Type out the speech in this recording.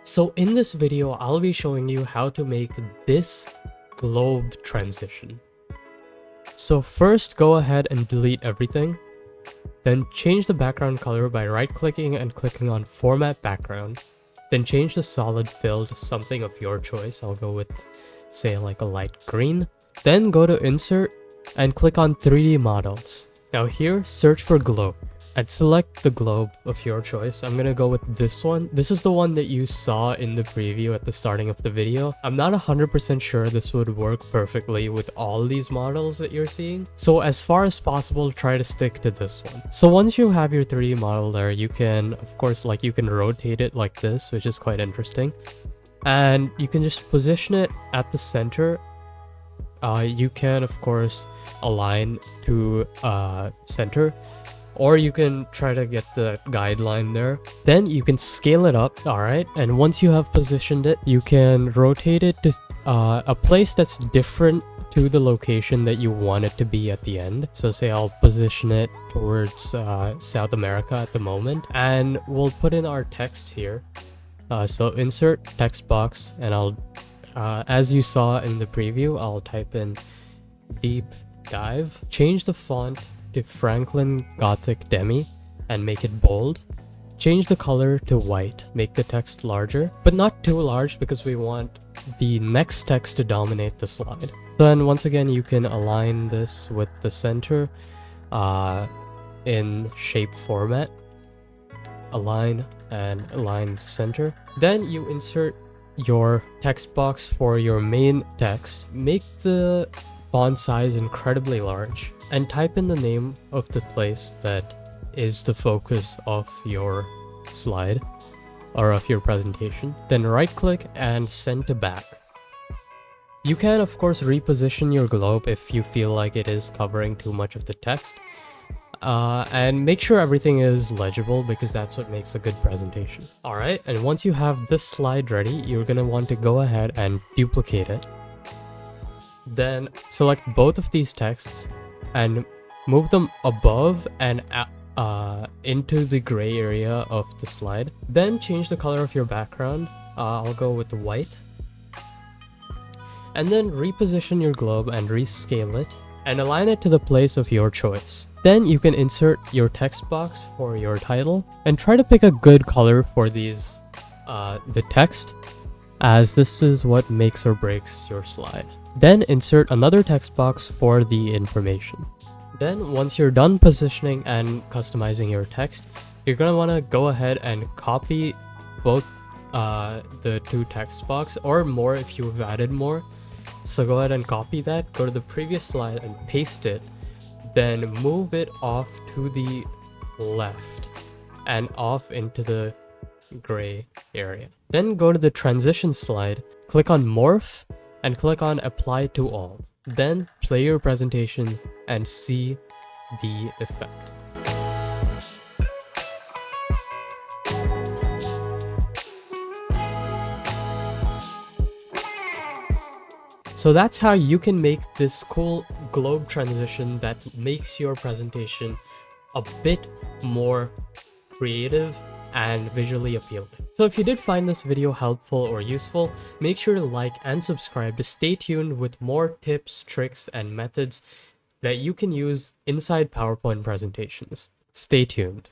So in this video, I'll be showing you how to make this globe transition. So first, go ahead and delete everything. Then change the background color by right-clicking and clicking on Format Background. Then change the solid fill to something of your choice. I'll go with, say, like a light green. Then go to Insert and click on 3D Models. Now here, search for globe and select the globe of your choice. I'm gonna go with this one. This is the one that you saw in the preview at the starting of the video. I'm not 100% sure this would work perfectly with all these models that you're seeing. So as far as possible, try to stick to this one. So once you have your 3D model there, you can, of course, you can rotate it like this, which is quite interesting. And you can just position it at the center. You can, of course, align to center, or you can try to get the guideline there. Then you can scale it up, alright? And once you have positioned it, you can rotate it to a place that's different to the location that you want it to be at the end. So say I'll position it towards South America at the moment, and we'll put in our text here. So insert text box, and I'll as you saw in the preview, I'll type in deep dive. Change the font to Franklin Gothic Demi and make it bold. Change the color to white. Make the text larger, but not too large because we want the next text to dominate the slide. Then once again, you can align this with the center in shape format. Align and align center. Then you insert your text box for your main text. Make the font size incredibly large and type in the name of the place that is the focus of your slide or of your presentation. Then right click and send to back. You can of course reposition your globe if you feel like it is covering too much of the text. And make sure everything is legible because that's what makes a good presentation. Alright, and once you have this slide ready, you're gonna want to go ahead and duplicate it. Then select both of these texts and move them above and into the gray area of the slide. Then change the color of your background. I'll go with white. And then reposition your globe and rescale it and align it to the place of your choice. Then you can insert your text box for your title and try to pick a good color for these the text, as this is what makes or breaks your slide. Then insert another text box for the information. Then once you're done positioning and customizing your text, you're going to want to go ahead and copy both the two text box or more if you've added more. So go ahead and copy that, go to the previous slide and paste it, then move it off to the left and off into the gray area. Then go to the transition slide, click on morph and click on apply to all. Then play your presentation and see the effect. So that's how you can make this cool globe transition that makes your presentation a bit more creative and visually appealing. So if you did find this video helpful or useful, make sure to like and subscribe to stay tuned with more tips, tricks, and methods that you can use inside PowerPoint presentations. Stay tuned.